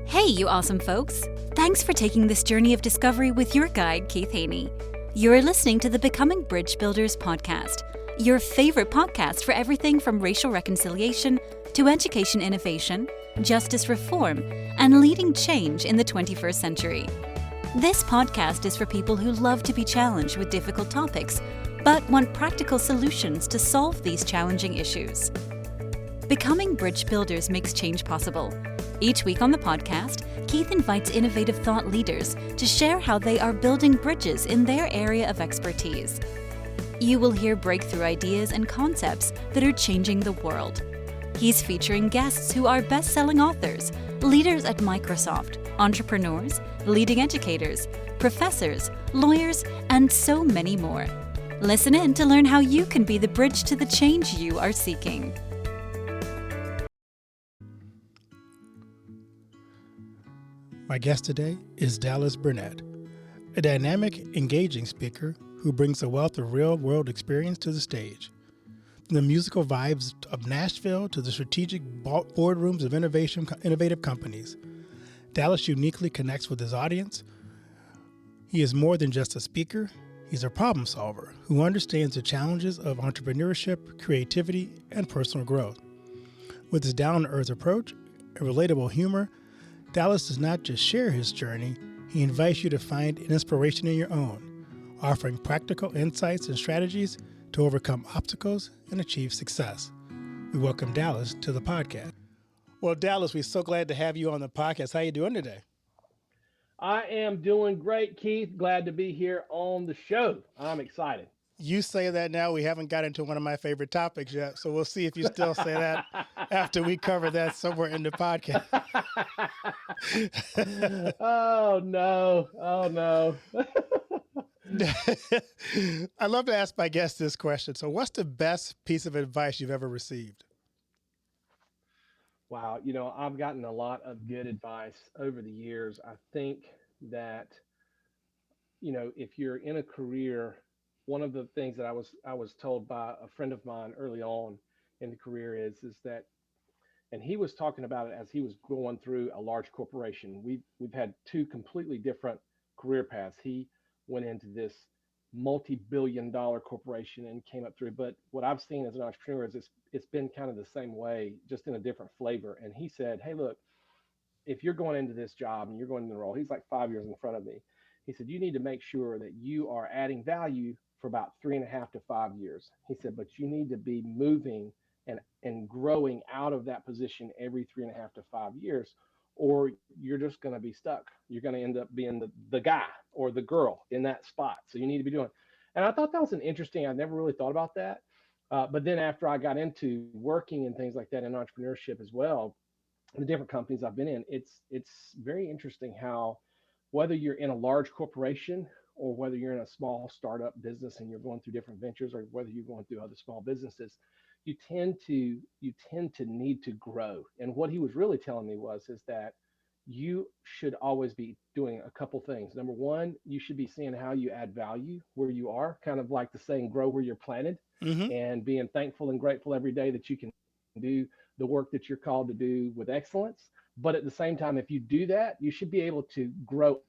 Hey, you awesome folks! Thanks for taking this journey of discovery with your guide, Keith Haney. You're listening to the Becoming Bridge Builders podcast, your favorite podcast for everything from racial reconciliation to education innovation, justice reform, and leading change in the 21st century. This podcast is for people who love to be challenged with difficult topics, but want practical solutions to solve these challenging issues. Becoming Bridge Builders makes change possible. Each week on the podcast, Keith invites innovative thought leaders to share how they are building bridges in their area of expertise. You will hear breakthrough ideas and concepts that are changing the world. He's featuring guests who are best-selling authors, leaders at Microsoft, entrepreneurs, leading educators, professors, lawyers, and so many more. Listen in to learn how you can be the bridge to the change you are seeking. My guest today is Dallas Burnett, a dynamic, engaging speaker who brings a wealth of real-world experience to the stage. From the musical vibes of Nashville to the strategic boardrooms of innovative companies, Dallas uniquely connects with his audience. He is more than just a speaker. He's a problem solver who understands the challenges of entrepreneurship, creativity, and personal growth. With his down-to-earth approach and relatable humor, Dallas does not just share his journey, he invites you to find an inspiration in your own, offering practical insights and strategies to overcome obstacles and achieve success. We welcome Dallas to the podcast. Well, Dallas, we're so glad to have you on the podcast. How you doing today? I am doing great, Keith. Glad to be here on the show. I'm excited. You say that now. We haven't got into one of my favorite topics yet, so we'll see if you still say that after we cover that somewhere in the podcast. Oh, no. Oh, no. I love to ask my guests this question. So what's the best piece of advice you've ever received? Wow. I've gotten a lot of good advice over the years. I think that, if you're in a career, one of the things that I was told by a friend of mine early on in the career is that, and he was talking about it as he was going through a large corporation. We've had two completely different career paths. He went into this multi-billion-dollar corporation and came up through. But what I've seen as an entrepreneur is it's been kind of the same way, just in a different flavor. And he said, "Hey, look, if you're going into this job and you're going into the role," he's like 5 years in front of me. He said, "You need to make sure that you are adding value for about 3.5 to 5 years." He said, "But you need to be moving and growing out of that position every 3.5 to 5 years, or you're just going to be stuck. You're going to end up being the guy or the girl in that spot. So you need to be doing." And I thought that was I never really thought about that. But then after I got into working and things like that in entrepreneurship as well, the different companies I've been in, it's very interesting how whether you're in a large corporation or whether you're in a small startup business and you're going through different ventures, or whether you're going through other small businesses, you tend to need to grow. And what he was really telling me is that you should always be doing a couple things. Number one, you should be seeing how you add value where you are, kind of like the saying, grow where you're planted, and being thankful and grateful every day that you can do the work that you're called to do with excellence. But at the same time, if you do that, you should be able to grow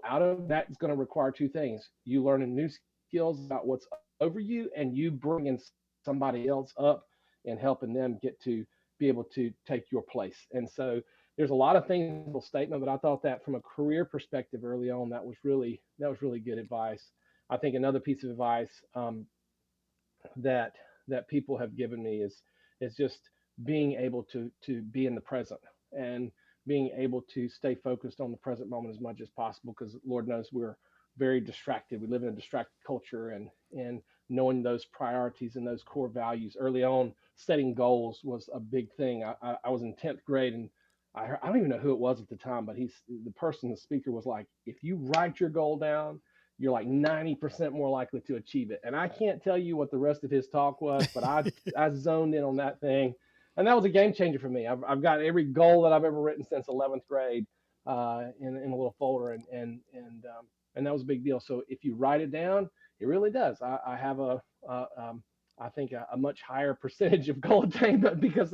out of that. It's going to require two things: you learning new skills about what's over you, and you bringing somebody else up and helping them get to be able to take your place. And so there's a lot of things in the statement, but I thought that from a career perspective early on, that was really good advice. I think another piece of advice that people have given me is just being able to be in the present and being able to stay focused on the present moment as much as possible, because Lord knows we're very distracted. We live in a distracted culture, and knowing those priorities and those core values early on, setting goals was a big thing. I was in 10th grade, and I don't even know who it was at the time, but the speaker was like, if you write your goal down, you're like 90% more likely to achieve it. And I can't tell you what the rest of his talk was, but I zoned in on that thing. And that was a game changer for me. I've got every goal that I've ever written since 11th grade in a little folder, and that was a big deal. So if you write it down, it really does. I have I think a much higher percentage of goal attainment because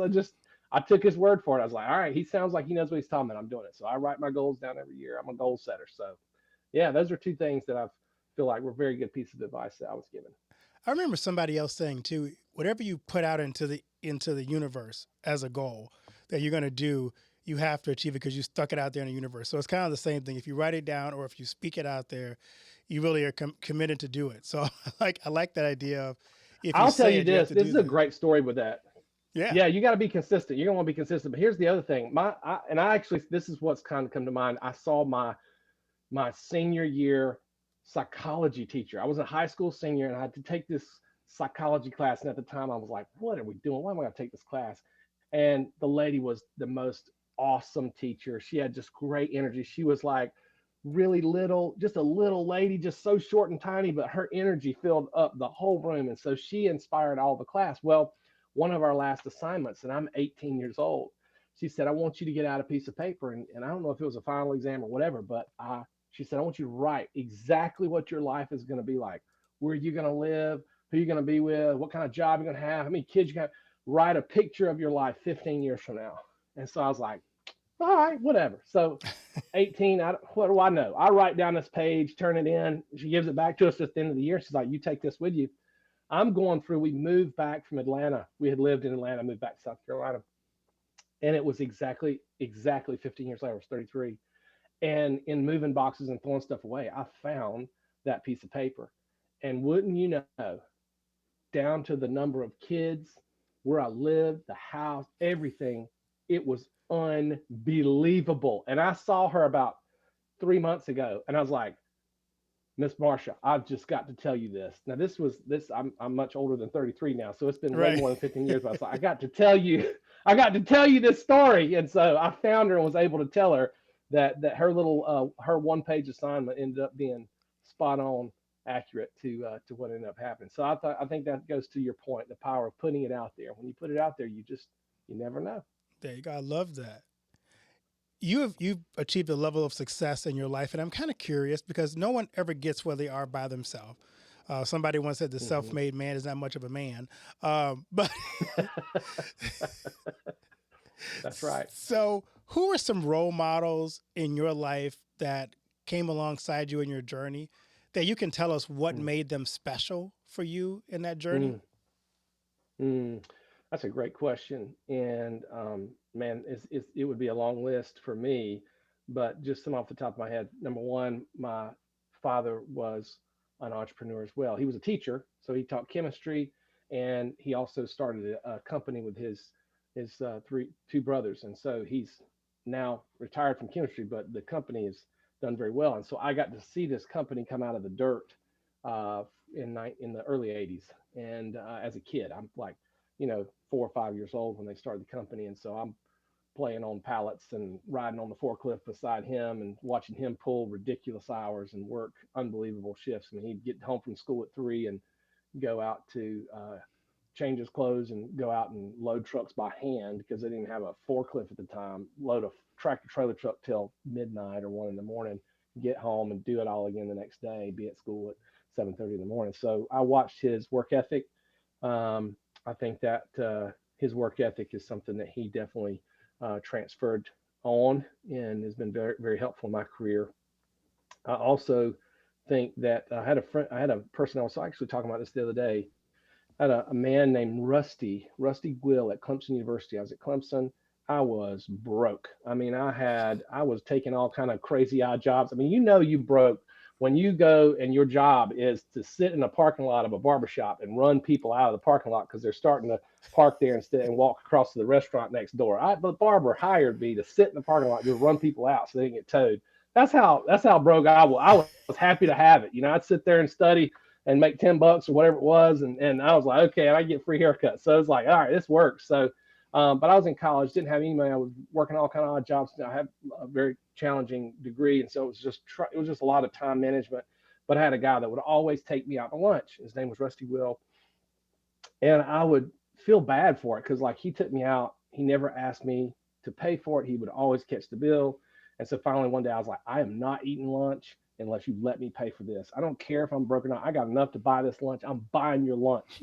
I took his word for it. I was like, all right, he sounds like he knows what he's talking about. I'm doing it. So I write my goals down every year. I'm a goal setter. So yeah, those are two things that I feel like were very good pieces of advice that I was given. I remember somebody else saying too, whatever you put out into the universe as a goal that you're going to do, you have to achieve it because you stuck it out there in the universe. So it's kind of the same thing. If you write it down or if you speak it out there, you really are committed to do it. So I like that idea of if you I'll tell say you it, you have this. to This do is a that. great story with that. Yeah. Yeah, you got to be consistent. You're gonna want to be consistent. But here's the other thing. And I actually, this is what's kind of come to mind. I saw my senior year psychology teacher. I was a high school senior and I had to take this psychology class. And at the time, I was like, what are we doing? Why am I going to take this class? And the lady was the most awesome teacher. She had just great energy. She was like really little, just a little lady, just so short and tiny, but her energy filled up the whole room. And so she inspired all the class. Well, one of our last assignments, and I'm 18 years old, she said, I want you to get out a piece of paper. And I don't know if it was a final exam or whatever, but she said, I want you to write exactly what your life is going to be like. Where you're going to live, who you're going to be with, what kind of job you're going to have, how many kids you got. Write a picture of your life 15 years from now. And so I was like, all right, whatever. So 18, what do I know? I write down this page, turn it in. She gives it back to us at the end of the year. She's like, you take this with you. I'm going through, we moved back from Atlanta. We had lived in Atlanta, moved back to South Carolina. And it was exactly 15 years later. I was 33. And in moving boxes and throwing stuff away, I found that piece of paper. And wouldn't you know, down to the number of kids, where I lived, the house, everything, it was unbelievable. And I saw her about 3 months ago, and I was like, Miss Marsha, I've just got to tell you this. Now, I'm much older than 33 now, so it's been way Right. more than 15 years. But I was like, I got to tell you, I got to tell you this story. And so I found her and was able to tell her that her little her 1 page assignment ended up being spot on accurate to what ended up happening. So I think that goes to your point, the power of putting it out there. When you put it out there, you never know. There you go. I love that. You've achieved a level of success in your life, and I'm kind of curious because no one ever gets where they are by themselves. Somebody once said the Hmm. self-made man is not much of a man, but That's right. so who are some role models in your life that came alongside you in your journey that you can tell us what Mm, made them special for you in that journey? mm, mm. That's a great question. And man, it would be a long list for me, but just some off the top of my head. Number one, my father was an entrepreneur as well. He was a teacher, so he taught chemistry, and he also started a company with his two brothers. And so he's now retired from chemistry, but the company has done very well. And so I got to see this company come out of the dirt uh, in the early '80s. And as a kid, I'm like, 4 or 5 years old when they started the company, and so I'm playing on pallets and riding on the forklift beside him and watching him pull ridiculous hours and work unbelievable shifts. I mean, he'd get home from school at 3 and go out to change his clothes and go out and load trucks by hand because they didn't have a forklift at the time. Load a tractor trailer truck till midnight or 1 in the morning. Get home and do it all again the next day. Be at school at 7:30 in the morning. So I watched his work ethic. Um, I think that his work ethic is something that he definitely transferred on and has been very, very helpful in my career. I also think that I had a person I was actually talking about this the other day. I had a man named Rusty Gwill at Clemson University. I was at Clemson. I was broke. I mean, I was taking all kind of crazy odd jobs. I mean, you broke when you go and your job is to sit in a parking lot of a barbershop and run people out of the parking lot because they're starting to park there instead and walk across to the restaurant next door. The barber hired me to sit in the parking lot and just run people out so they can get towed. That's how broke I was. I was happy to have it. I'd sit there and study and make $10 or whatever it was. And I was like, okay, and I get free haircuts. So it's like, all right, this works. So, but I was in college, didn't have any money. I was working all kind of odd jobs. I had a very challenging degree. And so it was just a lot of time management. But I had a guy that would always take me out to lunch. His name was Rusty Will. And I would feel bad for it because like he took me out. He never asked me to pay for it. He would always catch the bill. And so finally one day I was like, I am not eating lunch unless you let me pay for this. I don't care if I'm broken out. I got enough to buy this lunch. I'm buying your lunch.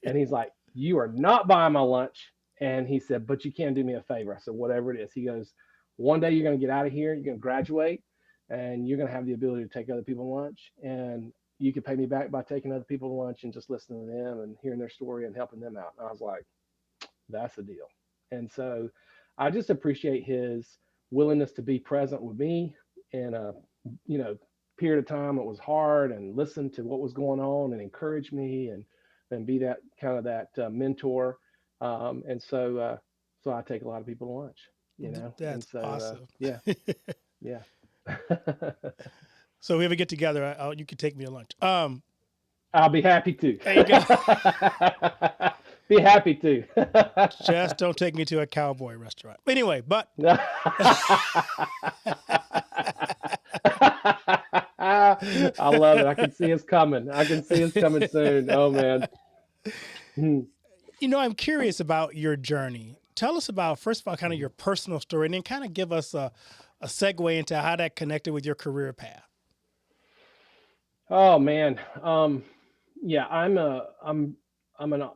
And he's like, you are not buying my lunch And he said, but you can do me a favor. I said, whatever it is. He goes, one day you're going to get out of here, you're going to graduate, and you're going to have the ability to take other people to lunch. And you can pay me back by taking other people to lunch and just listening to them and hearing their story and helping them out. And I was like, that's the deal. And so I just appreciate his willingness to be present with me in a, you know, period of time it was hard, and listen to what was going on and encourage me, and be that kind of that mentor. And so so I take a lot of people to lunch, you know. And That's so awesome. yeah, yeah. So if we ever get together, you can take me to lunch. I'll be happy to. There you go. Be happy to. Just don't take me to a cowboy restaurant. Anyway, but I love it. I can see us coming. I can see us coming soon. Oh man. Hmm. I'm curious about your journey. Tell us about, first of all, kind of your personal story, and then kind of give us a segue into how that connected with your career path. Oh man. Yeah, I'm an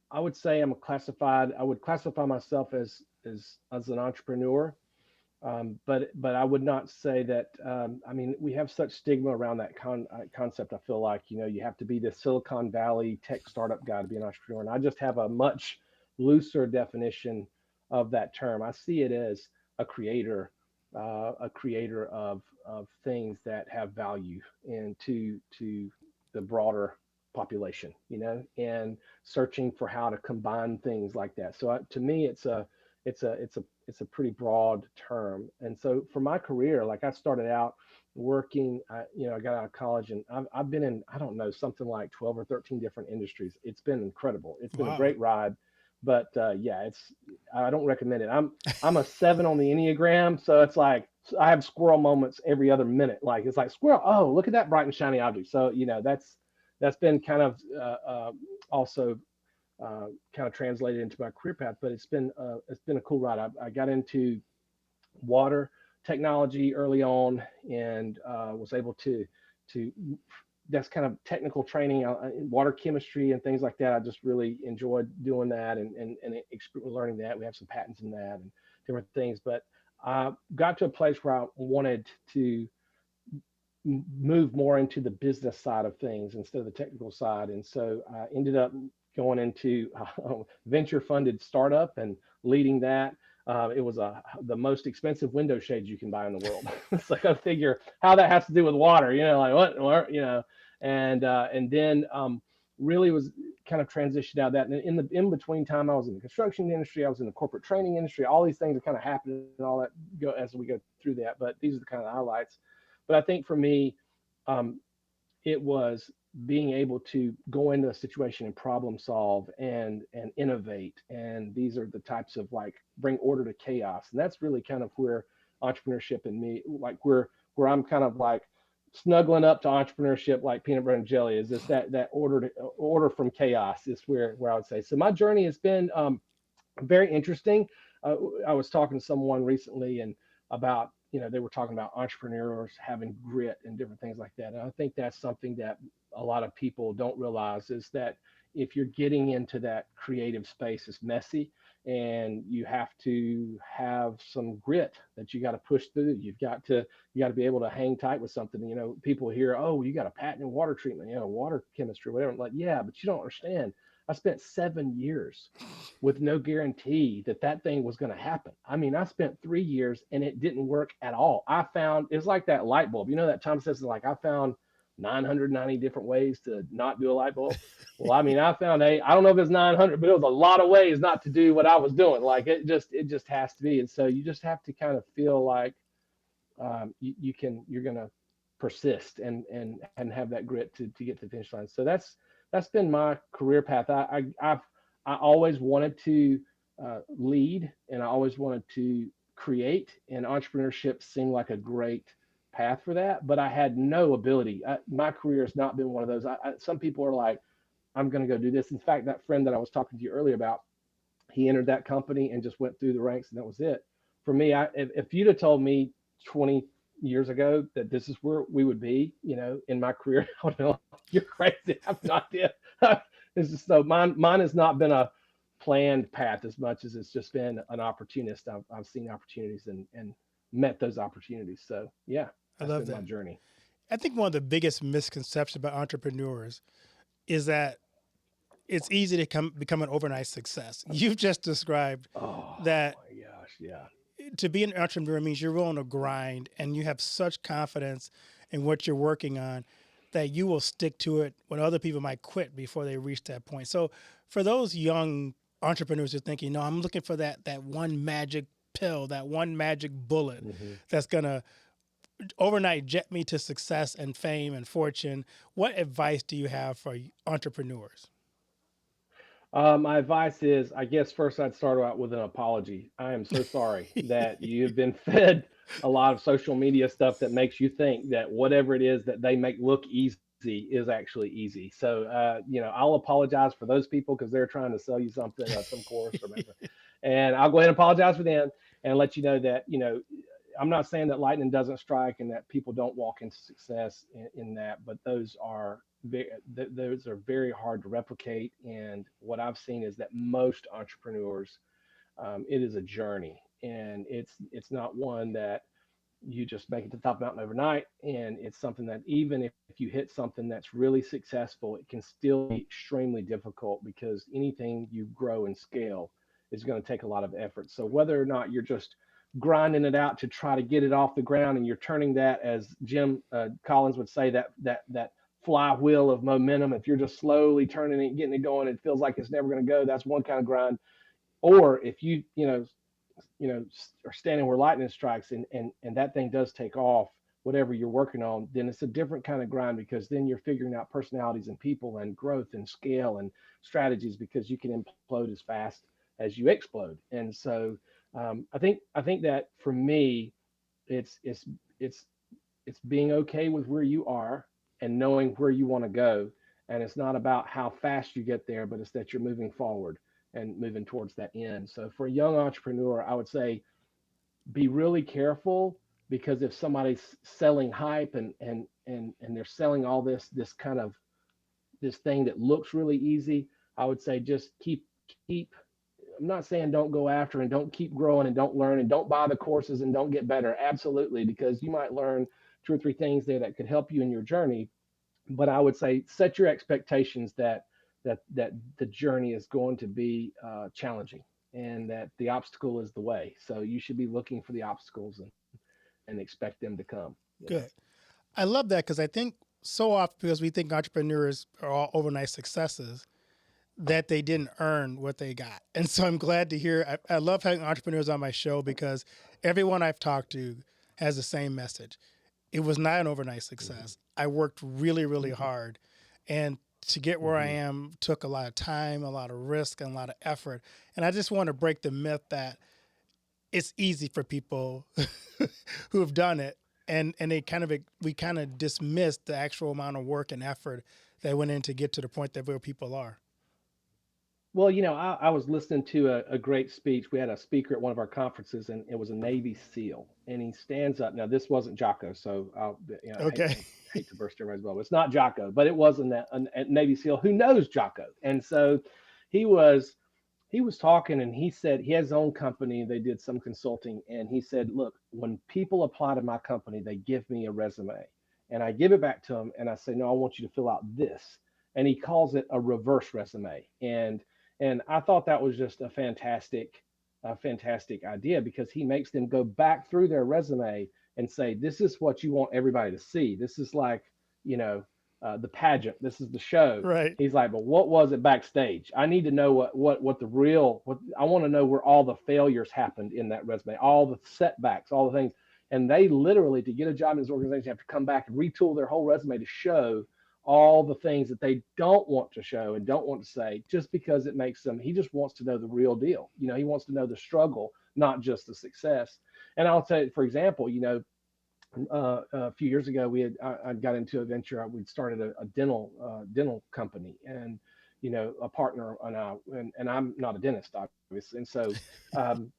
I would say I would classify myself as an entrepreneur. But I would not say that. I mean, we have such stigma around that concept. I feel like, you have to be the Silicon Valley tech startup guy to be an entrepreneur, and I just have a much looser definition of that term. I see it as a creator, a creator of things that have value and to the broader population, and searching for how to combine things like that. So to me, it's a pretty broad term. And so for my career, like I started out working, I got out of college, and I've been in, I don't know, something like 12 or 13 different industries. It's been incredible. It's been a Wow. great ride. But yeah, I don't recommend it. I'm a 7 on the Enneagram, so it's like I have squirrel moments every other minute. Like it's like squirrel. Oh, look at that bright and shiny object. So that's been kind of also kind of translated into my career path. But it's been a cool ride. I got into water technology early on, and was able to that's kind of technical training, water chemistry and things like that. I just really enjoyed doing that, and learning that. We have some patents in that and different things. But I got to a place where I wanted to move more into the business side of things instead of the technical side. And so I ended up going into venture funded startup and leading that. It was the most expensive window shades you can buy in the world. It's like I figure how that has to do with water, like what, and then really was kind of transitioned out of that. And in the in between time, I was in the construction industry, I was in the corporate training industry. All these things are kind of happening and all that go as we go through that. But these are the kind of highlights. But I think for me, um, it was being able to go into a situation and problem solve and innovate. And these are the types of like bring order to chaos. And that's really kind of where entrepreneurship and me, like where I'm kind of like snuggling up to entrepreneurship like peanut butter and jelly, is just that order from chaos is where I would say. So my journey has been very interesting. I was talking to someone recently and about, they were talking about entrepreneurs having grit and different things like that. And I think that's something that a lot of people don't realize, is that if you're getting into that creative space, it's messy, and you have to have some grit that you got to push through. You got to be able to hang tight with something. People hear, oh, you got a patent in water treatment, water chemistry, whatever. I'm like, yeah, but you don't understand. I spent 7 years with no guarantee that thing was going to happen. I mean, I spent 3 years and it didn't work at all. I found it's like that light bulb. That Tom says, like, I found 990 different ways to not do a light bulb. Well, I mean, I found I don't know if it's 900, but it was a lot of ways not to do what I was doing. Like it just has to be. And so you just have to kind of feel like you're going to persist and have that grit to get to the finish line. So that's been my career path. I always wanted to lead, and I always wanted to create, and entrepreneurship seemed like a great path for that. But I had no ability. My career has not been one of those. Some people are like, I'm going to go do this. In fact, that friend that I was talking to you earlier about, he entered that company and just went through the ranks, and that was it. For me, if you'd have told me 20 years ago that this is where we would be, in my career, I would have been like, you're crazy. I have no idea. It's just so mine has not been a planned path as much as it's just been an opportunist. I've seen opportunities and met those opportunities. So yeah, I that's love been my that. journey. I think one of the biggest misconceptions about entrepreneurs is that it's easy to become an overnight success. You've just described Oh that my gosh, yeah. to be an entrepreneur means you're willing to grind and you have such confidence in what you're working on that you will stick to it when other people might quit before they reach that point. So for those young entrepreneurs who are thinking, no, I'm looking for that one magic pill, that one magic bullet Hmm. that's gonna overnight jet me to success and fame and fortune, what advice do you have for entrepreneurs? My advice is, I guess first I'd start out with an apology. I am so sorry that you've been fed a lot of social media stuff that makes you think that whatever it is that they make look easy is actually easy. So, I'll apologize for those people because they're trying to sell you something, some course or whatever. And I'll go ahead and apologize for them and let you know that, I'm not saying that lightning doesn't strike and that people don't walk into success in that, but those are very hard to replicate. And what I've seen is that most entrepreneurs, it is a journey, and it's not one that you just make it to the top of the mountain overnight. And it's something that even if you hit something that's really successful, it can still be extremely difficult because anything you grow and scale is going to take a lot of effort. So whether or not you're just grinding it out to try to get it off the ground and you're turning that, as Jim Collins would say, that flywheel of momentum, if you're just slowly turning it, getting it going, it feels like it's never going to go. That's one kind of grind. Or if are standing where lightning strikes and that thing does take off, whatever you're working on, then it's a different kind of grind because then you're figuring out personalities and people and growth and scale and strategies because you can implode as fast as you explode. And so I think that for me, it's it's it's it's being okay with where you are and knowing where you want to go. And it's not about how fast you get there, but it's that you're moving forward and moving towards that end. So for a young entrepreneur, I would say be really careful because if somebody's selling hype and they're selling all this kind of this thing that looks really easy, I would say just keep I'm not saying don't go after and don't keep growing and don't learn and don't buy the courses and don't get better. Absolutely, because you might learn two or three things there that could help you in your journey. But I would say set your expectations that the journey is going to be challenging and that the obstacle is the way. So you should be looking for the obstacles and expect them to come. Good. I love that because I think so often because we think entrepreneurs are all overnight successes that they didn't earn what they got. And so I'm glad to hear. I love having entrepreneurs on my show because everyone I've talked to has the same message. It was not an overnight Hmm. success. I worked really, really Hmm. hard. And to get where I Hmm. am took a lot of time, a lot of risk, and a lot of effort. And I just want to break the myth that it's easy for people who have done it. And we kind of dismiss the actual amount of work and effort that went in to get to the point that where people are. Well, I was listening to a great speech. We had a speaker at one of our conferences, and it was a Navy SEAL. And he stands up. Now, this wasn't Jocko, so Okay. I hate to burst everybody's bubble. It's not Jocko, but it was a Navy SEAL who knows Jocko. And so he was he was talking, and he said he has his own company. They did some consulting, and he said, "Look, when people apply to my company, they give me a resume, and I give it back to them, and I say, no, I want you to fill out this." And he calls it a reverse resume, and I thought that was just a fantastic idea because he makes them go back through their resume and say, "This is what you want everybody to see. This is like, you know, the pageant. This is the show." Right. He's like, "But what was it backstage? I need to know what the real what I want to know where all the failures happened in that resume, all the setbacks, all the things." And they literally, to get a job in this organization, have to come back and retool their whole resume to show all the things that they don't want to show and don't want to say just because it makes them. He just wants to know the real deal. He wants to know the struggle, not just the success. And I'll tell you, for example, a few years ago, I got into a venture. We'd started a dental company, and a partner and I'm not a dentist, obviously, and so um,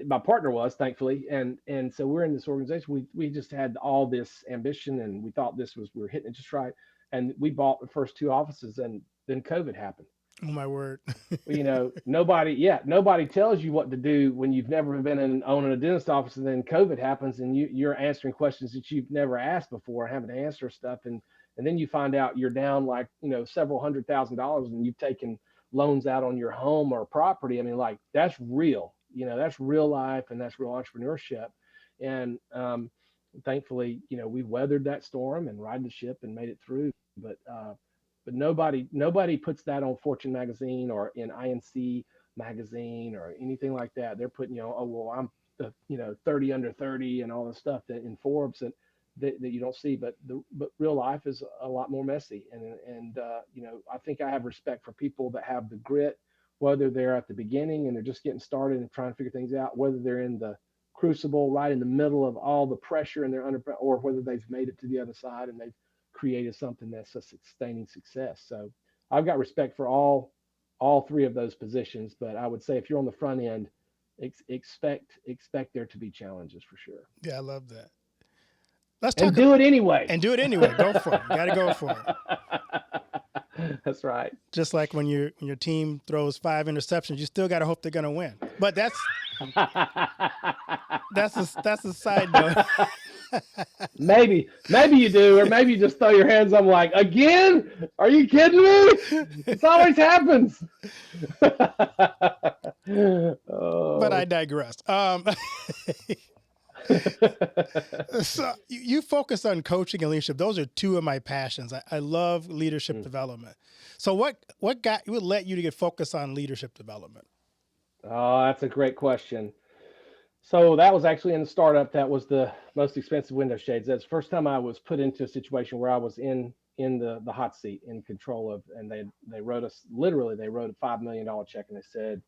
my partner was, thankfully, and so we're in this organization. We just had all this ambition, and we thought we were hitting it just right, and we bought the first two offices, and then COVID happened, Oh my word. Nobody tells you what to do when you've never been owning a dentist office, and then COVID happens, and you're answering questions that you've never asked before, having to answer stuff, and then you find out you're down like several $100,000, and you've taken loans out on your home or property. I mean, like that's real. That's real life, and that's real entrepreneurship. And thankfully, we weathered that storm and ride the ship and made it through. But nobody puts that on Fortune magazine or in INC magazine or anything like that. They're putting, oh well, I'm the 30 under 30 and all the stuff that in Forbes that you don't see. But real life is a lot more messy. And I think I have respect for people that have the grit, whether they're at the beginning and they're just getting started and trying to figure things out, whether they're in the crucible right in the middle of all the pressure and they're under, or whether they've made it to the other side and they've created something that's a sustaining success. So I've got respect for all three of those positions, but I would say if you're on the front end, expect there to be challenges for sure. Yeah, I love that. Let's And talk do it anyway. and do it anyway. Go for it. You got to go for it. That's right. Just like when your team throws 5 interceptions, you still got to hope they're going to win. But that's a side note. Maybe you do, or maybe you just throw your hands up like, again? Are you kidding me? This always happens. But I digress. So you focus on coaching and leadership. Those are two of my passions. I love leadership development. So what let you to get focused on leadership development? Oh, that's a great question. So that was actually in the startup. That was the most expensive window shades. That's the first time I was put into a situation where I was in the hot seat, in control of, and they wrote us, literally they wrote a $5 million check, and they said,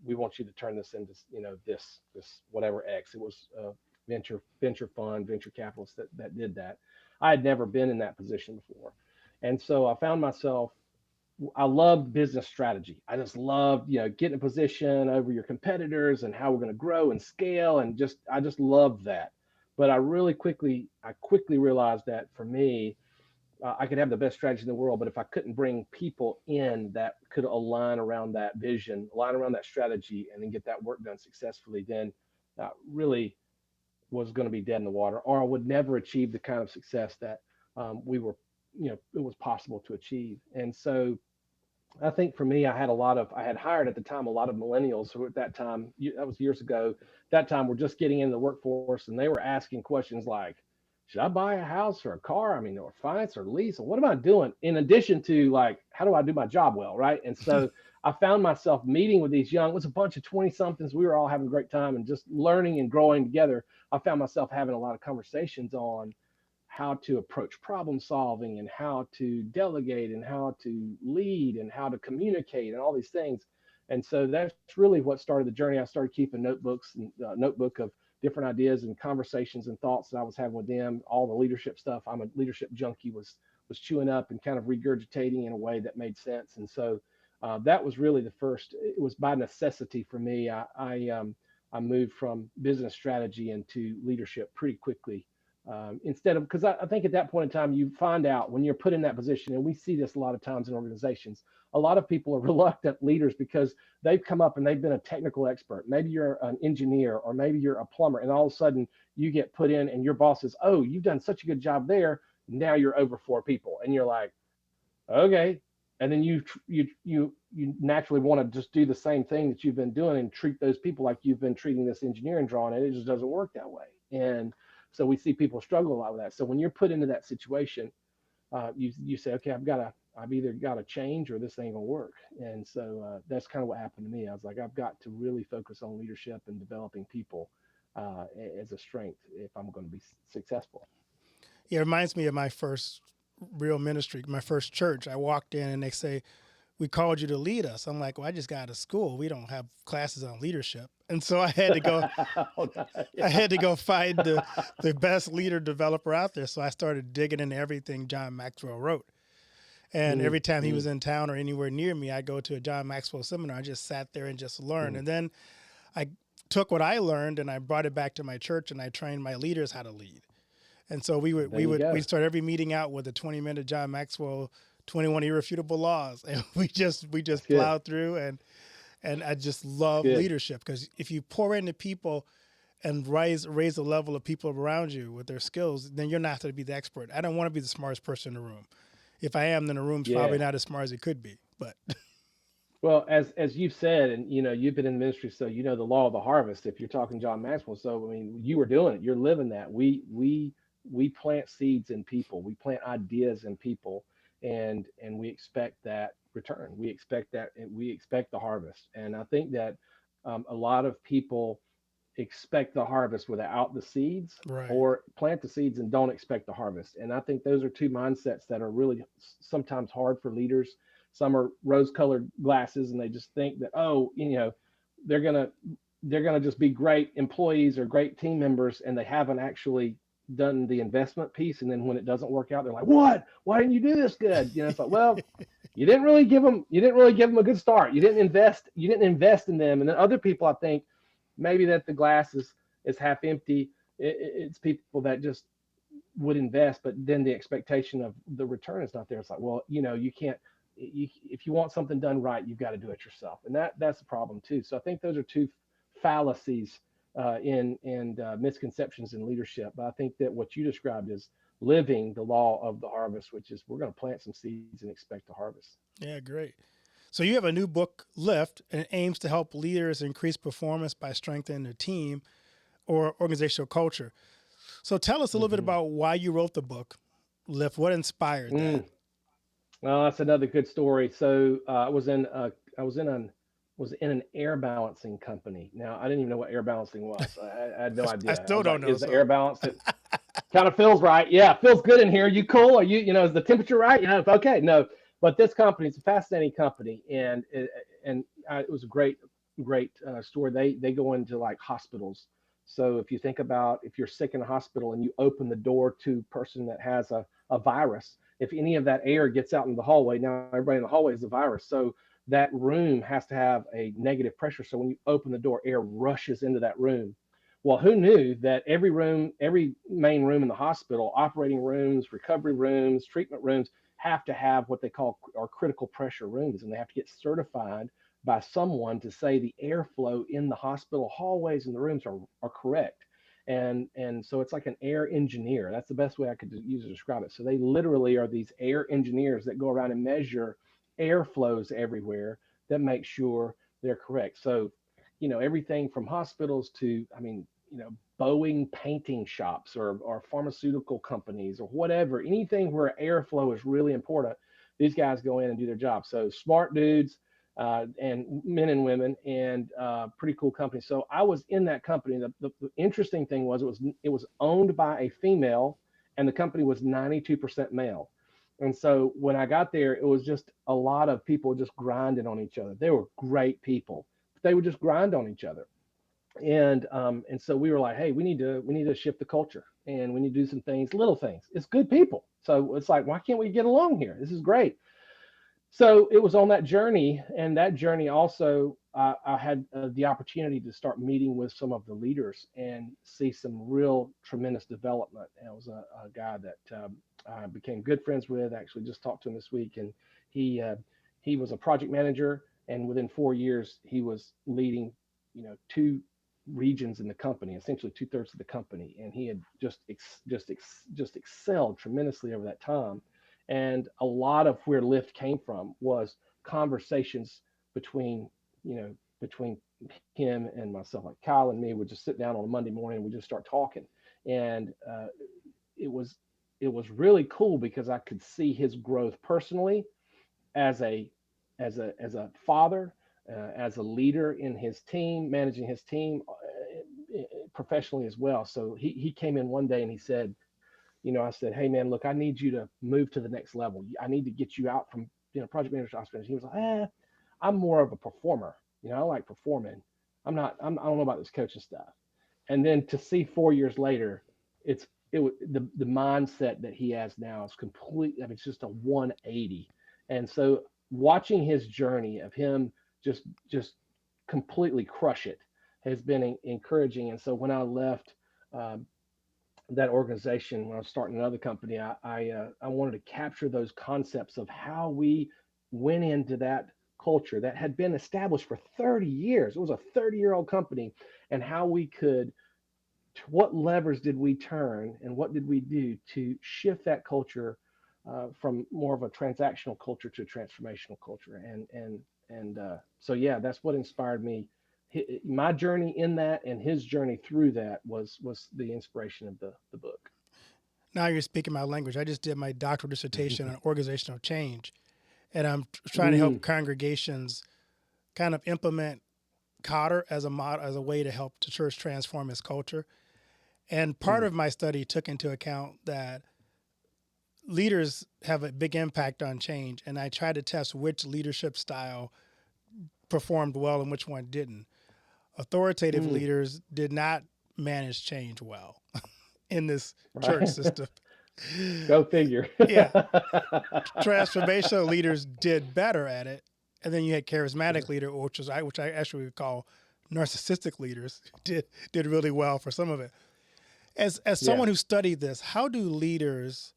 we want you to turn this into this whatever X. It was a venture fund, venture capitalist that did that. I had never been in that position before, and so I found myself. I loved business strategy. I just loved, getting a position over your competitors and how we're going to grow and scale, and I just loved that. But I quickly realized that for me, I could have the best strategy in the world, but if I couldn't bring people in that could align around that vision, align around that strategy, and then get that work done successfully, then really was going to be dead in the water, or I would never achieve the kind of success that we were, it was possible to achieve. And so I think for me, I had hired at the time a lot of millennials who at that time, that was years ago, that time were just getting into the workforce, and they were asking questions like, should I buy a house or a car? I mean, or finance or lease, or what am I doing? In addition to like, how do I do my job well, right? And so I found myself meeting with these young, it was a bunch of 20 somethings. We were all having a great time and just learning and growing together. I found myself having a lot of conversations on how to approach problem solving and how to delegate and how to lead and how to communicate and all these things. And so that's really what started the journey. I started keeping notebooks and notebook of different ideas and conversations and thoughts that I was having with them. All the leadership stuff, I'm a leadership junkie, was chewing up and kind of regurgitating in a way that made sense. And so that was really the first. It was by necessity for me. I moved from business strategy into leadership pretty quickly. Instead of, because I think at that point in time, you find out when you're put in that position, and we see this a lot of times in organizations, a lot of people are reluctant leaders because they've come up and they've been a technical expert. Maybe you're an engineer, or maybe you're a plumber, and all of a sudden you get put in and your boss says, oh, you've done such a good job there. Now you're over 4 people. And you're like, okay. And then you naturally want to just do the same thing that you've been doing and treat those people like you've been treating this engineering drawing, and it just doesn't work that way. And so we see people struggle a lot with that. So when you're put into that situation, you say, okay, I've either got to change or this ain't gonna work. And so that's kind of what happened to me. I was like, I've got to really focus on leadership and developing people as a strength if I'm going to be successful. Yeah, it reminds me of my first real ministry, my first church. I walked in and they say, we called you to lead us. I'm like, well, I just got out of school. We don't have classes on leadership. And so I had to go, I had to go find the best leader developer out there. So I started digging into everything John Maxwell wrote. And every time he was in town or anywhere near me, I'd go to a John Maxwell seminar. I just sat there and just learned. And then I took what I learned and I brought it back to my church and I trained my leaders how to lead. And so we start every meeting out with a 20-minute John Maxwell 21 irrefutable laws, and we just That's good. plowed through. And I just That's love good. leadership because if you pour into people and raise the level of people around you with their skills, then you're not going to be the expert. I don't want to be the smartest person in the room. If I am, then the room's probably Yeah. not as smart as it could be. But Well, as you've said, and you've been in ministry, so you know the law of the harvest. If you're talking John Maxwell, so I mean, you were doing it. You're living that. We plant seeds in people. We plant ideas in people, and we expect that return. We expect that. We expect the harvest. And I think that a lot of people expect the harvest without the seeds, right, or plant the seeds and don't expect the harvest. And I think those are two mindsets that are really sometimes hard for leaders. Some are rose colored glasses and they just think that, oh, they're going to they're going to just be great employees or great team members, and they haven't actually done the investment piece. And then when it doesn't work out, they're like, what, why didn't you do this good? It's like, well, you didn't really give them a good start. You didn't invest in them. And then other people, I think, maybe that the glass is half empty. It's people that just would invest, but then the expectation of the return is not there. It's like, well, you can't. If you want something done right, you've got to do it yourself, and that's a problem too. So I think those are two fallacies in misconceptions in leadership. But I think that what you described is living the law of the harvest, which is we're going to plant some seeds and expect to harvest. yeah, great. So you have a new book, Lyft, and it aims to help leaders increase performance by strengthening their team or organizational culture. So tell us a little bit Hmm. about why you wrote the book, Lyft. What inspired that? Mm. Well, that's another good story. So I was in an air balancing company. Now I didn't even know what air balancing was. I had no I idea. I still was don't like, know. is the air So balance? It kind of feels right. Yeah, it feels good in here. You cool? Are is the temperature right? Okay, no. But this company, it's a fascinating company, and it was a great story. They go into like hospitals. So if you think about if you're sick in a hospital and you open the door to a person that has a virus, if any of that air gets out in the hallway, now everybody in the hallway is a virus. So that room has to have a negative pressure. So when you open the door, air rushes into that room. Well, who knew that every room, every main room in the hospital, operating rooms, recovery rooms, treatment rooms, have to have what they call our critical pressure rooms, and they have to get certified by someone to say the airflow in the hospital hallways and the rooms are correct. And so it's like an air engineer. That's the best way I could use to describe it. So they literally are these air engineers that go around and measure airflows everywhere that make sure they're correct. So everything from hospitals to, I mean, Boeing painting shops or pharmaceutical companies or whatever, anything where airflow is really important, these guys go in and do their job. So smart dudes and men and women, and pretty cool company. So I was in that company. The interesting thing was it was owned by a female, and the company was 92% male. And so when I got there, it was just a lot of people just grinding on each other. They were great people, but they would just grind on each other. And so we were like, hey, we need to shift the culture, and we need to do some things, little things. It's good people. So it's like, why can't we get along here? This is great. So it was on that journey, and that journey also, I had the opportunity to start meeting with some of the leaders and see some real tremendous development. And it was a guy that I became good friends with. Actually, just talked to him this week, and he uh, he was a project manager, and within 4 years, he was leading, two regions in the company, essentially two-thirds of the company, and he had just excelled tremendously over that time. And a lot of where Lyft came from was conversations between, between him and myself. Like Kyle and me would just sit down on a Monday morning and we just start talking. And it was it was really cool because I could see his growth personally as a father, as a leader in his team, managing his team professionally as well. So he came in one day and he said, I said, hey man, look, I need you to move to the next level. I need to get you out from project manager to ops manager. He was like, I'm more of a performer. I like performing. I don't know about this coaching stuff. And then to see 4 years later, it's the mindset that he has now is complete. I mean, it's just a 180. And so watching his journey of him just completely crush it has been encouraging. And so when I left, um, that organization when I was starting another company, I wanted to capture those concepts of how we went into that culture that had been established for 30 years. It was a 30-year-old company, and how we could, what levers did we turn and what did we do to shift that culture from more of a transactional culture to a transformational culture. So yeah, that's what inspired me. My journey in that and his journey through that was the inspiration of the book. Now you're speaking my language. I just did my doctoral dissertation on organizational change, and I'm trying to help Mm, congregations kind of implement Cotter as a mod, as a way to help the church transform its culture. And part mm, of my study took into account that leaders have a big impact on change, and I tried to test which leadership style performed well and which one didn't. Authoritative mm, leaders did not manage change well in this church right. system. Go figure. Yeah, transformational leaders did better at it, and then you had charismatic Sure. leader, which I actually would call narcissistic leaders, did really well for some of it. As Yeah. someone who studied this, how do leaders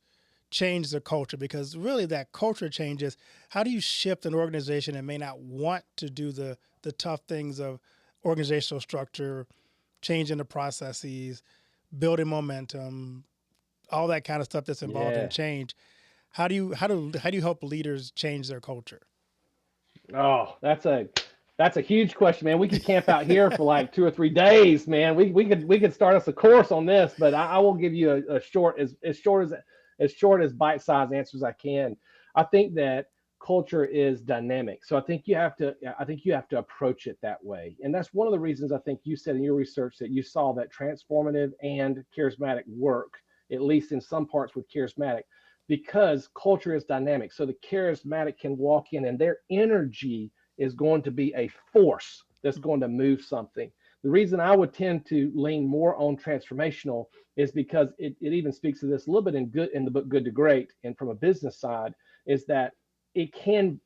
change their culture? Because really, that culture changes. How do you shift an organization that may not want to do the tough things of organizational structure, changing the processes, building momentum, all that kind of stuff that's involved in Yeah. change? How do you help leaders change their culture? Oh, that's a huge question, man. We could camp out here for like 2 or 3 days, man. We could start us a course on this, but I will give you a short, as bite-sized answer as I can. I think that culture is dynamic, so I think you have to approach it that way, and that's one of the reasons I think you said in your research that you saw that transformative and charismatic work, at least in some parts with charismatic, because culture is dynamic. So the charismatic can walk in and their energy is going to be a force that's going to move something. The reason I would tend to lean more on transformational is because it even speaks to this a little bit in the book Good to Great, and from a business side, is that it can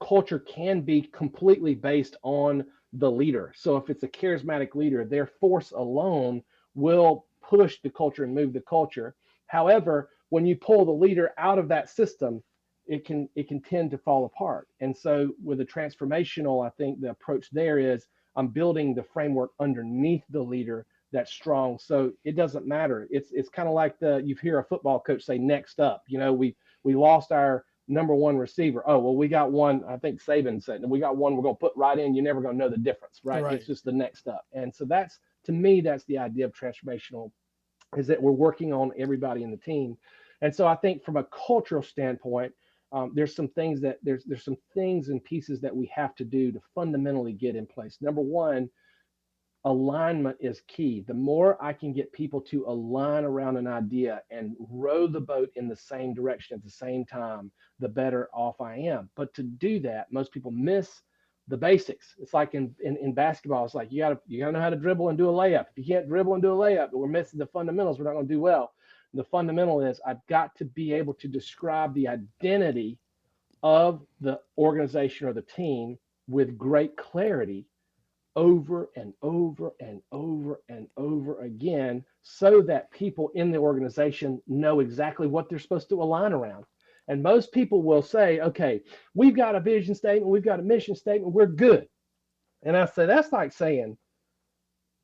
culture can be completely based on the leader. So if it's a charismatic leader, their force alone will push the culture and move the culture. However, when you pull the leader out of that system, it can tend to fall apart. And so with the transformational, I think the approach there is I'm building the framework underneath the leader that's strong. So it doesn't matter. It's kind of like you hear a football coach say next up. We lost our number one receiver. Oh, well, we got one. I think Saban said, we got one we're going to put right in. You're never going to know the difference, right? It's Right. just the next up. And so to me, that's the idea of transformational, is that we're working on everybody in the team. And so I think from a cultural standpoint, there's some things and pieces that we have to do to fundamentally get in place. Number one, alignment is key. The more I can get people to align around an idea and row the boat in the same direction at the same time, the better off I am. But to do that, most people miss the basics. It's like in basketball, it's like you gotta know how to dribble and do a layup. If you can't dribble and do a layup, but we're missing the fundamentals, we're not gonna do well. The fundamental is I've got to be able to describe the identity of the organization or the team with great clarity over and over and over and over again, so that people in the organization know exactly what they're supposed to align around. And most people will say, okay, we've got a vision statement, we've got a mission statement, we're good. And I say, that's like saying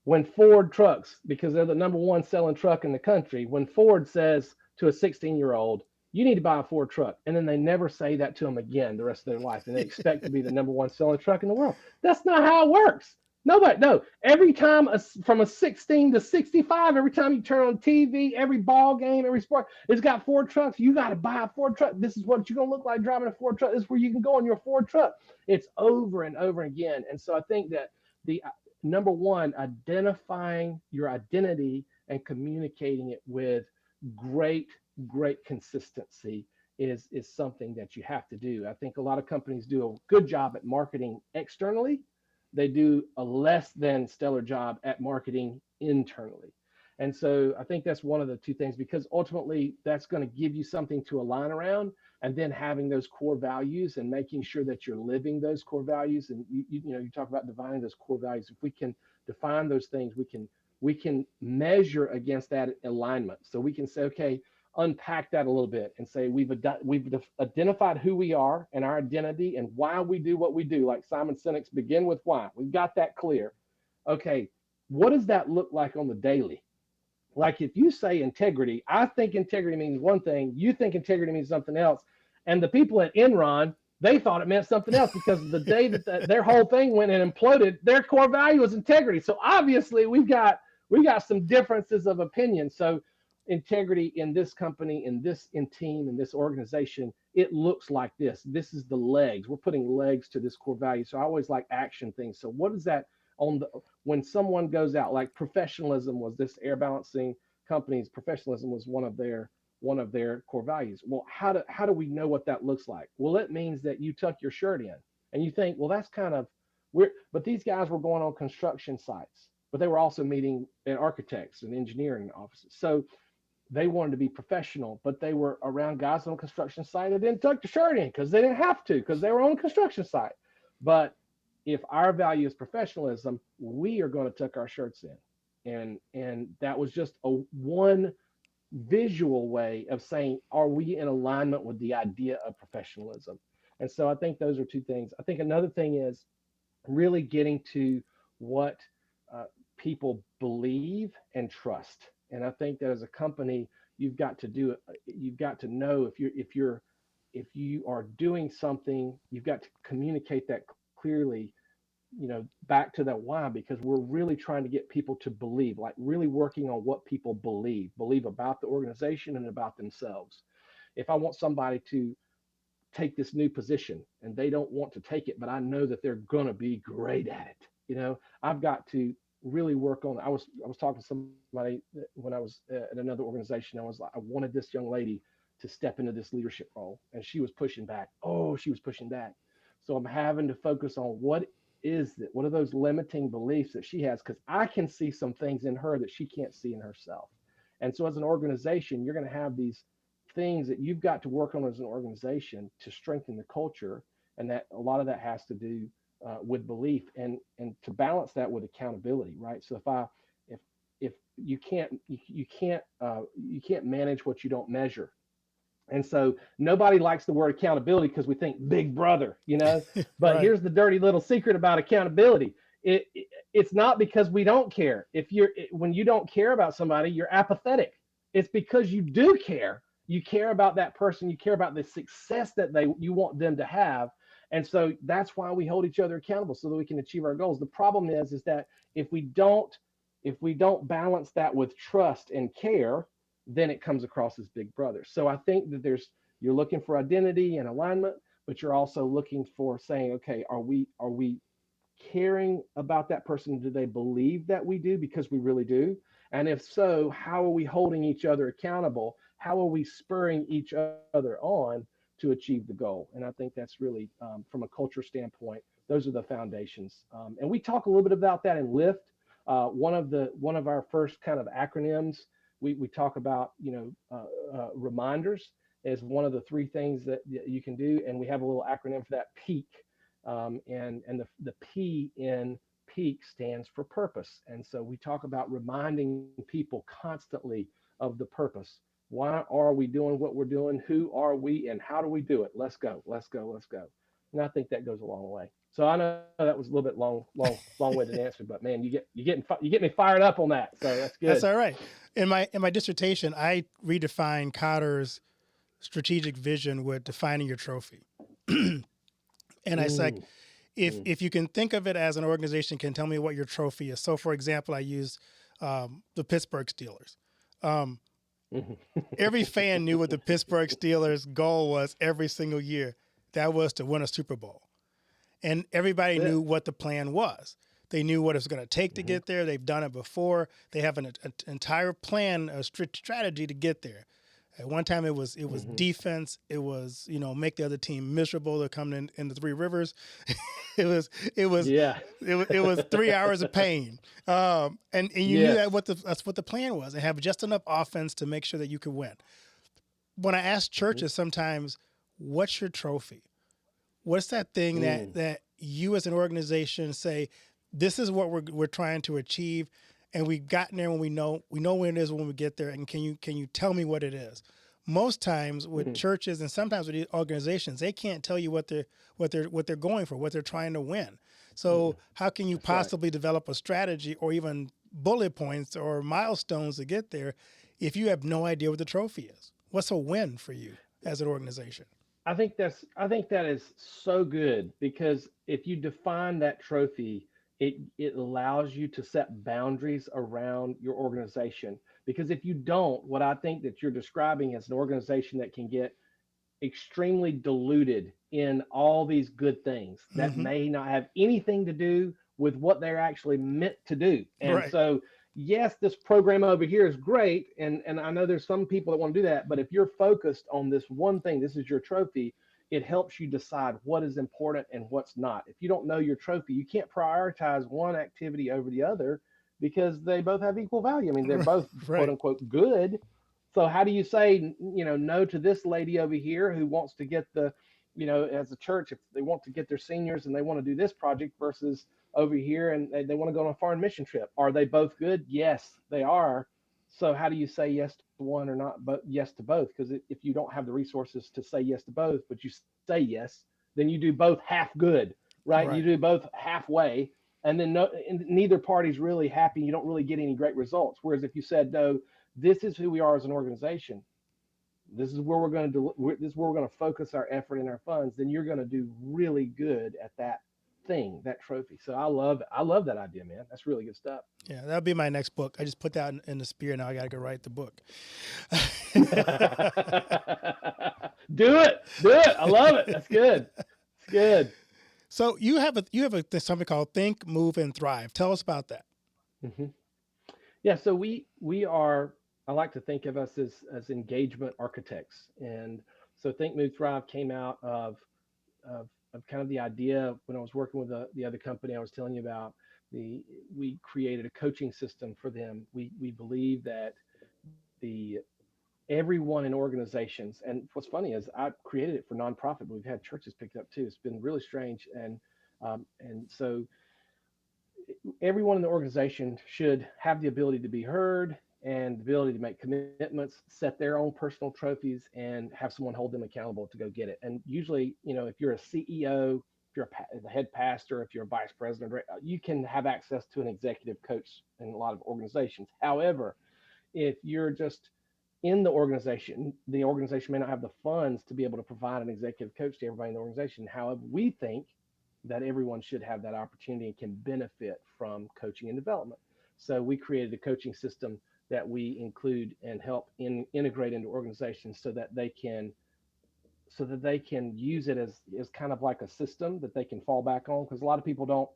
when Ford trucks, because they're the number one selling truck in the country, when Ford says to a 16-year-old, you need to buy a Ford truck. And then they never say that to them again the rest of their life. And they expect to be the number one selling truck in the world. That's not how it works. Nobody, no. Every time from a 16 to 65, every time you turn on TV, every ball game, every sport, it's got Ford trucks. You got to buy a Ford truck. This is what you're going to look like driving a Ford truck. This is where you can go on your Ford truck. It's over and over again. And so I think that the number one, identifying your identity and communicating it with great, great consistency is something that you have to do. I think a lot of companies do a good job at marketing externally. They do a less than stellar job at marketing internally. And so I think that's one of the two things, because ultimately that's going to give you something to align around, and then having those core values and making sure that you're living those core values. And you talk about defining those core values. If we can define those things, we can we can measure against that alignment. So we can say, okay, unpack that a little bit and say we've identified who we are and our identity and why we do what we do. Like Simon Sinek's begin with why. We've got that clear. Okay, what does that look like on the daily? Like if you say integrity, I think integrity means one thing, you think integrity means something else. And the people at Enron, they thought it meant something else because the day that their whole thing went and imploded, their core value was integrity. So obviously we got some differences of opinion. So integrity in this company, in team, in this organization, it looks like this. This is the legs. We're putting legs to this core value. So I always like action things. So what is that on the when someone goes out, like professionalism was this air balancing companies, professionalism was one of their core values. Well, how do we know what that looks like? Well, it means that you tuck your shirt in and you think, well, that's kind of weird. But these guys were going on construction sites, but they were also meeting architects and engineering offices. So they wanted to be professional, but they were around guys on a construction site that didn't tuck the shirt in because they didn't have to, because they were on a construction site. But if our value is professionalism, we are going to tuck our shirts in. And that was just a one visual way of saying, are we in alignment with the idea of professionalism? And so I think those are two things. I think another thing is really getting to what people believe and trust. And I think that as a company, you've got to do it. You've got to know if you are doing something, you've got to communicate that clearly, back to that why, because we're really trying to get people to believe, like really working on what people believe about the organization and about themselves. If I want somebody to take this new position and they don't want to take it, but I know that they're going to be great at it, I've got to really work on. I was talking to somebody when I was at another organization. I was like, I wanted this young lady to step into this leadership role, and she was pushing back. She was pushing back. So I'm having to focus on what are those limiting beliefs that she has, because I can see some things in her that she can't see in herself. And so as an organization, you're going to have these things that you've got to work on as an organization to strengthen the culture, and that a lot of that has to do with belief and to balance that with accountability, right? So if you can't manage what you don't measure. And so nobody likes the word accountability because we think big brother, but Right. here's the dirty little secret about accountability. It's not because we don't care. When you don't care about somebody, you're apathetic. It's because you do care. You care about that person. You care about the success that you want them to have. And so that's why we hold each other accountable, so that we can achieve our goals. The problem is that if we don't balance that with trust and care, then it comes across as big brother. So I think that you're looking for identity and alignment, but you're also looking for saying, okay, are we caring about that person? Do they believe that we do? Because we really do. And if so, how are we holding each other accountable? How are we spurring each other on to achieve the goal? And I think that's really, from a culture standpoint, those are the foundations. And we talk a little bit about that in Lyft. One of our first kind of acronyms, we talk about, reminders as one of the three things that you can do. And we have a little acronym for that, PEAK. And the P in PEAK stands for purpose. And so we talk about reminding people constantly of the purpose. Why are we doing what we're doing? Who are we, and how do we do it? Let's go, let's go, let's go. And I think that goes a long way. So I know that was a little bit long-winded answer, but man, you get me fired up on that. So that's good. That's all right. In my dissertation, I redefined Cotter's strategic vision with defining your trophy. And I said, if you can think of it as an organization can tell me what your trophy is. So, for example, I used the Pittsburgh Steelers. Every fan knew what the Pittsburgh Steelers' goal was every single year. That was to win a Super Bowl. And everybody knew what the plan was. They knew what it was going to take to get there. They've done it before. They have an entire plan, a strategy to get there. At one time, it was defense. It was make the other team miserable. They're coming in the Three Rivers. it was 3 hours of pain. And you knew that's what the plan was, and have just enough offense to make sure that you could win. When I ask churches sometimes, what's your trophy? What's that thing that you as an organization say, this is what we're trying to achieve, and we've gotten there when we know when it is when we get there, and can you tell me what it is? Most times with Mhm. churches and sometimes with these organizations, they can't tell you what they're going for, what they're trying to win. So Mm. how can you That's right. possibly develop a strategy or even bullet points or milestones to get there if you have no idea what the trophy is? What's a win for you as an organization? I think that is so good because if you define that trophy, it allows you to set boundaries around your organization. Because if you don't, what I think that you're describing is an organization that can get extremely diluted in all these good things that Hmm. may not have anything to do with what they're actually meant to do. And Right. so, yes, this program over here is great. And I know there's some people that want to do that. But if you're focused on this one thing, this is your trophy, it helps you decide what is important and what's not. If you don't know your trophy, you can't prioritize one activity over the other because they both have equal value. I mean, they're both quote Right. unquote good. So how do you say, no to this lady over here who wants to get as a church, if they want to get their seniors and they want to do this project versus over here and they want to go on a foreign mission trip? Are they both good? Yes, they are. So how do you say yes to one or not, but yes to both? Because if you don't have the resources to say yes to both, but you say yes, then you do both half good, right? You Right. do both halfway, and then no, and neither party's really happy. You don't really get any great results. Whereas if you said no, this is who we are as an organization. This is where we're going to do. This is where we're going to focus our effort and our funds. Then you're going to do really good at that thing, that trophy. So I love that idea, man. That's really good stuff. Yeah, that'll be my next book. I just put that in the spirit. Now I got to go write the book. Do it, do it. I love it. That's good. It's good. So you have something called Think, Move, and Thrive. Tell us about that. Hmm. Yeah. So we are. I like to think of us as engagement architects, and so Think Move Thrive came out of kind of the idea when I was working with the other company I was telling you about. The We created a coaching system for them. We believe that the everyone in organizations, and what's funny is I created it for nonprofit, but we've had churches pick it up too. It's been really strange, and so everyone in the organization should have the ability to be heard and the ability to make commitments, set their own personal trophies, and have someone hold them accountable to go get it. And usually, if you're a CEO, if you're the head pastor, if you're a vice president, you can have access to an executive coach in a lot of organizations. However, if you're just in the organization may not have the funds to be able to provide an executive coach to everybody in the organization. However, we think that everyone should have that opportunity and can benefit from coaching and development. So we created a coaching system that we include and help integrate into organizations so that they can use it as kind of like a system that they can fall back on, because a lot of people don't.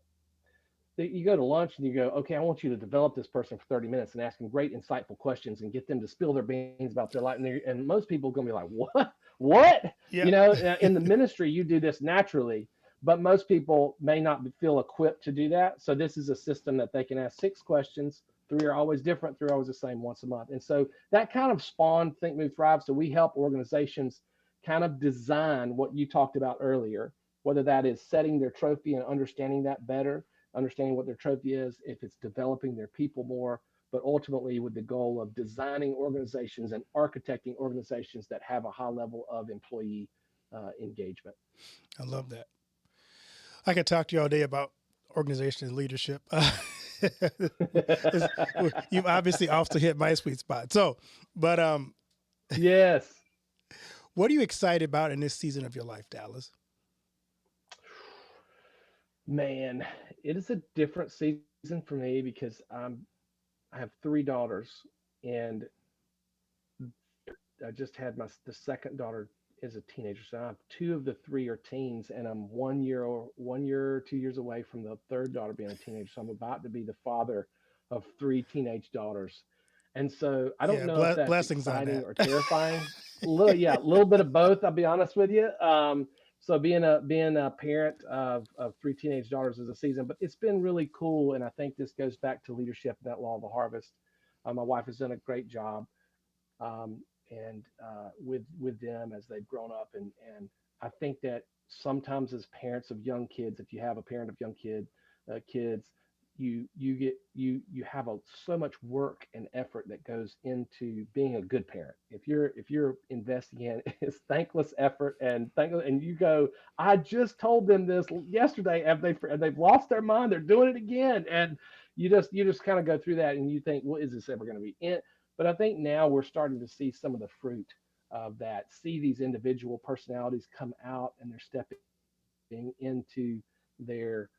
You go to lunch and you go, okay, I want you to develop this person for 30 minutes and ask them great, insightful questions and get them to spill their beans about their life. And most people are going to be like, what? What? Yep. In the ministry, you do this naturally, but most people may not feel equipped to do that. So this is a system that they can ask 6 questions. 3 are always different, 3 are always the same once a month. And so that kind of spawned Think Move Thrive. So we help organizations kind of design what you talked about earlier, whether that is setting their trophy and understanding that better, understanding what their trophy is, if it's developing their people more, but ultimately with the goal of designing organizations and architecting organizations that have a high level of employee engagement. I love that. I could talk to you all day about organization and leadership. You've obviously also hit my sweet spot. So, but Yes, what are you excited about in this season of your life, Dallas? man, it is a different season for me because I have 3 daughters, and I just had the second daughter is a teenager. So I have 2 of the 3 are teens, and I'm 1 year, 2 years away from the third daughter being a teenager. So I'm about to be the father of 3 teenage daughters. And so I don't Yeah, know if that's blessings on exciting that. or terrifying. Yeah, a little bit of both. I'll be honest with you. So being a parent of 3 teenage daughters is a season, but it's been really cool. And I think this goes back to leadership and that law of the harvest. My wife has done a great job, and with them as they've grown up, and I think that sometimes as parents of young kids, if you have a parent of young kids, you have so much work and effort that goes into being a good parent. If you're investing in is thankless effort and thankless, and you go, I just told them this yesterday, and they've lost their mind, they're doing it again, and you just kind of go through that, and you think, well, is this ever going to be in? But I think now we're starting to see some of the fruit of that. See these individual personalities come out, and they're stepping into their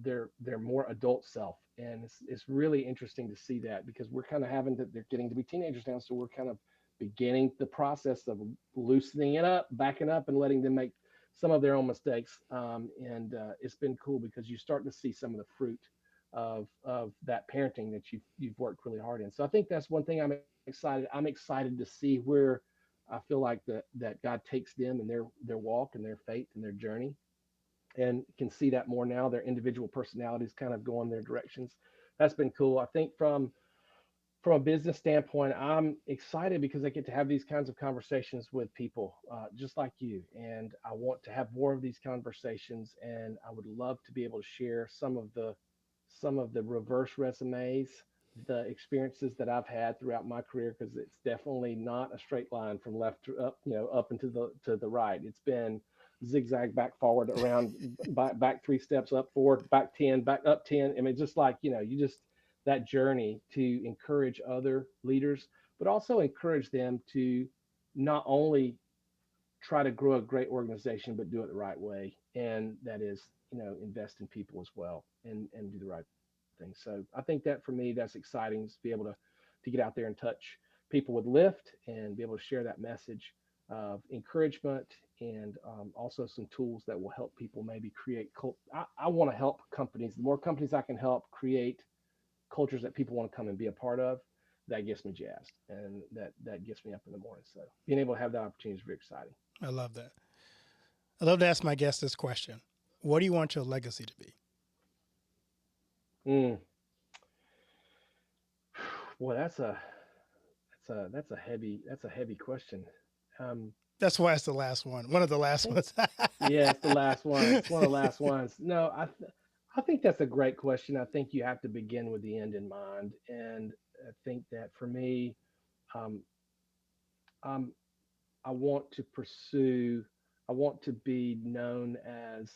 their more adult self, and it's really interesting to see that, because we're kind of having to they're getting to be teenagers now, so we're kind of beginning the process of loosening it up, backing up, and letting them make some of their own mistakes. And It's been cool because you start to see some of the fruit of that parenting that you've worked really hard in. So I think that's one thing I'm excited to see where I feel like that God takes them and their walk and their faith and their journey, and can see that more now. Their individual personalities kind of go in their directions. That's been cool. I think from a business standpoint, I'm excited because I get to have these kinds of conversations with people just like you. And I want to have more of these conversations. And I would love to be able to share some of the reverse resumes, the experiences that I've had throughout my career, because it's definitely not a straight line from left to up, up and to the right. It's been zigzag, back, forward, around, back 3 steps, up, forward, back 10, back, up 10. I mean, just like, you just that journey to encourage other leaders, but also encourage them to not only try to grow a great organization, but do it the right way. And that is, invest in people as well, and do the right thing. So I think that for me, that's exciting, is to be able to get out there and touch people with Lyft and be able to share that message of encouragement, and also some tools that will help people maybe create I want to help companies. The more companies I can help create cultures that people want to come and be a part of, that gets me jazzed, and that gets me up in the morning. So being able to have that opportunity is very exciting. I love that. I love to ask my guests this question: what do you want your legacy to be? Mm. Well, that's a heavy question. Um, That's why it's the last one. One of the I last think ones. Yeah, it's the last one. It's one of the last ones. No, I think that's a great question. I think you have to begin with the end in mind, and I think that for me, um, I'm I want to pursue. I want to be known as.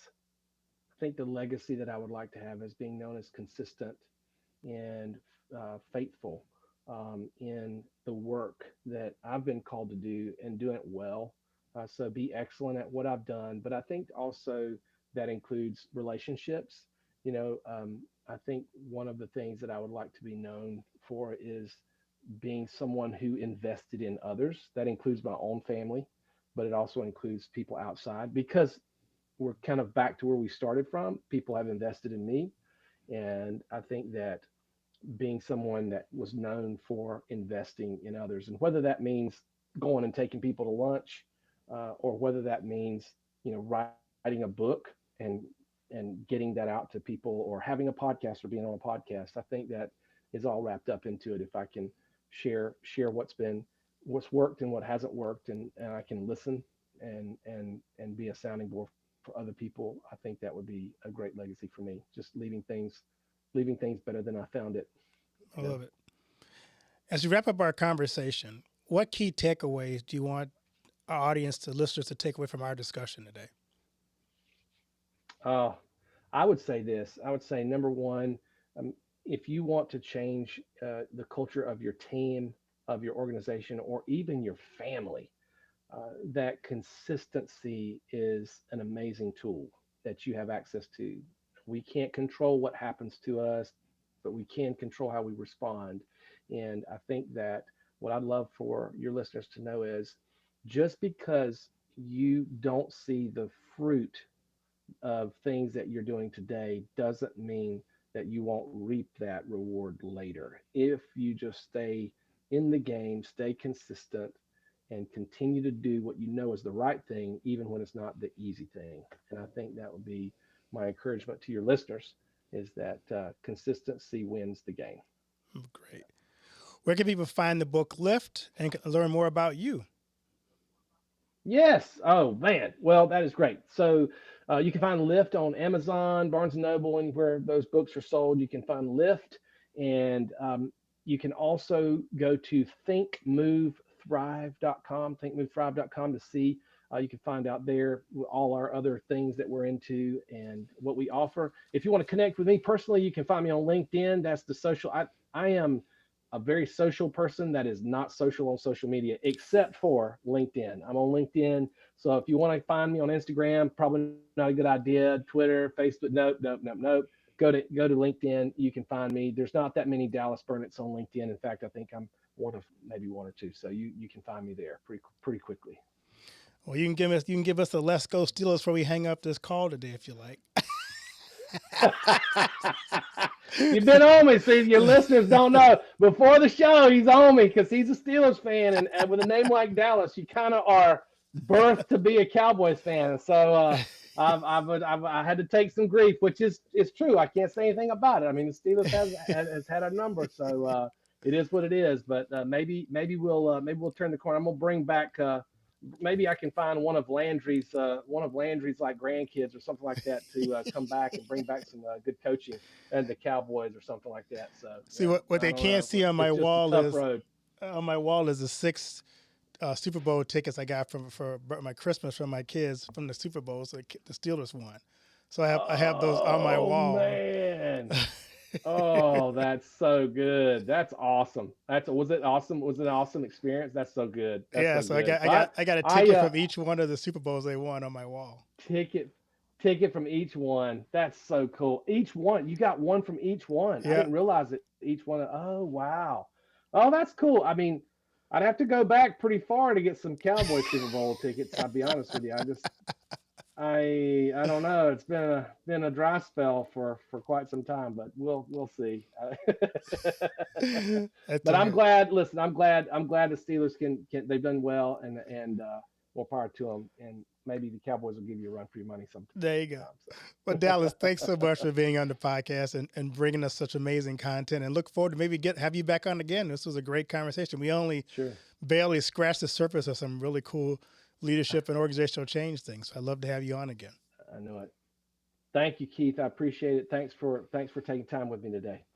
I think the legacy that I would like to have is being known as consistent and faithful in the work that I've been called to do, and doing it well. So be excellent at what I've done. But I think also that includes relationships. I think one of the things that I would like to be known for is being someone who invested in others. That includes my own family, but it also includes people outside, because we're kind of back to where we started from. People have invested in me. And I think that being someone that was known for investing in others, and whether that means going and taking people to lunch, or whether that means writing a book and getting that out to people, or having a podcast, or being on a podcast. I think that is all wrapped up into it. If I can share what's worked and what hasn't worked, and I can listen and be a sounding board for other people, I think that would be a great legacy for me. Just leaving things better than I found it. I You know. love it. As we wrap up our conversation, what key takeaways do you want our audience, to listeners, to take away from our discussion today? Oh, I would say this. I would say number one, if you want to change the culture of your team, of your organization, or even your family, that consistency is an amazing tool that you have access to. We can't control what happens to us, but we can control how we respond. And I think that what I'd love for your listeners to know is, just because you don't see the fruit of things that you're doing today doesn't mean that you won't reap that reward later. If you just stay in the game, stay consistent, and continue to do what you know is the right thing, even when it's not the easy thing. And I think that would be my encouragement to your listeners, is that consistency wins the game. Great. Where can people find the book Lift and learn more about you? Yes. Oh man. Well, that is great. So you can find Lyft on Amazon, Barnes and Noble, anywhere those books are sold. You can find Lyft, and you can also go to thinkmovethrive.com to see. You can find out there all our other things that we're into and what we offer. If you want to connect with me personally, you can find me on LinkedIn. That's the social. I am a very social person that is not social on social media except for LinkedIn. I'm on LinkedIn. So if you want to find me on Instagram, probably not a good idea. Twitter, Facebook, nope, nope, nope, nope. Go to LinkedIn. You can find me. There's not that many Dallas Burnett's on LinkedIn. In fact, I think I'm one of maybe one or two. So you can find me there pretty quickly. Well, you can give us the Let's Go Steelers before we hang up this call today, if you like. You've been on me. See, your listeners don't know. Before the show, he's on me because he's a Steelers fan, and with a name like Dallas, you kind of are birthed to be a Cowboys fan. So I had to take some grief, which is true. I can't say anything about it. I mean, the Steelers has had a number, so it is what it is. But maybe we'll turn the corner. I'm gonna bring back. Maybe I can find one of Landry's like grandkids or something like that to come back and bring back some good coaching and the Cowboys or something like that. So See what they can't see on my wall is the 6 Super Bowl tickets I got for my Christmas from my kids from the Super Bowls the Steelers won. So I have those on my wall. Man. Oh, that's so good. That's awesome. Was it awesome? Was it an awesome experience? That's so good. That's so good. I got a ticket from each one of the Super Bowls they won on my wall. Ticket from each one. That's so cool. Each one, you got one from each one. Yeah. I didn't realize it. Each one. Oh, wow. Oh, that's cool. I mean, I'd have to go back pretty far to get some Cowboy Super Bowl tickets. I'll be honest with you. I don't know. It's been a dry spell for quite some time, but we'll see. But I'm glad. Listen, I'm glad the Steelers can they've done well, and more power to them. And maybe the Cowboys will give you a run for your money sometime. There you go. Well, Dallas, thanks so much for being on the podcast and bringing us such amazing content. And look forward to maybe have you back on again. This was a great conversation. We only barely scratched the surface of some really cool leadership and organizational change things. So I'd love to have you on again. I know it. Thank you, Keith. I appreciate it. Thanks for taking time with me today.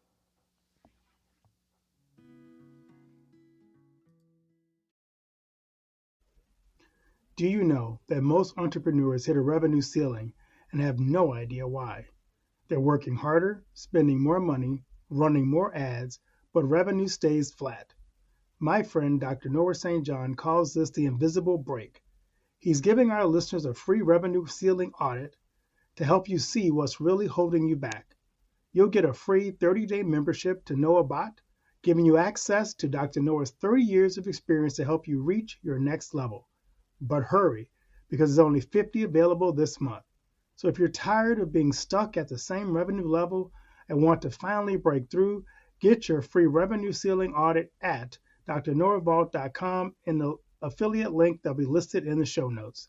Do you know that most entrepreneurs hit a revenue ceiling and have no idea why? They're working harder, spending more money, running more ads, but revenue stays flat. My friend, Dr. Noah St. John, calls this the invisible break. He's giving our listeners a free revenue ceiling audit to help you see what's really holding you back. You'll get a free 30-day membership to Noah Bot, giving you access to Dr. Noah's 30 years of experience to help you reach your next level. But hurry, because there's only 50 available this month. So if you're tired of being stuck at the same revenue level and want to finally break through, get your free revenue ceiling audit at drnoahvault.com in the affiliate link that'll be listed in the show notes.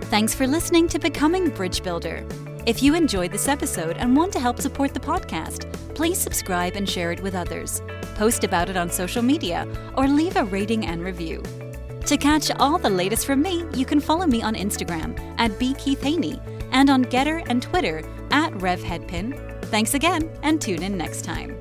Thanks for listening to Becoming Bridge Builder. If you enjoyed this episode and want to help support the podcast, please subscribe and share it with others, post about it on social media, or leave a rating and review. To catch all the latest from me, you can follow me on Instagram at @bkeithhaney and on Getter and Twitter @RevHeadpin. Thanks again, and tune in next time.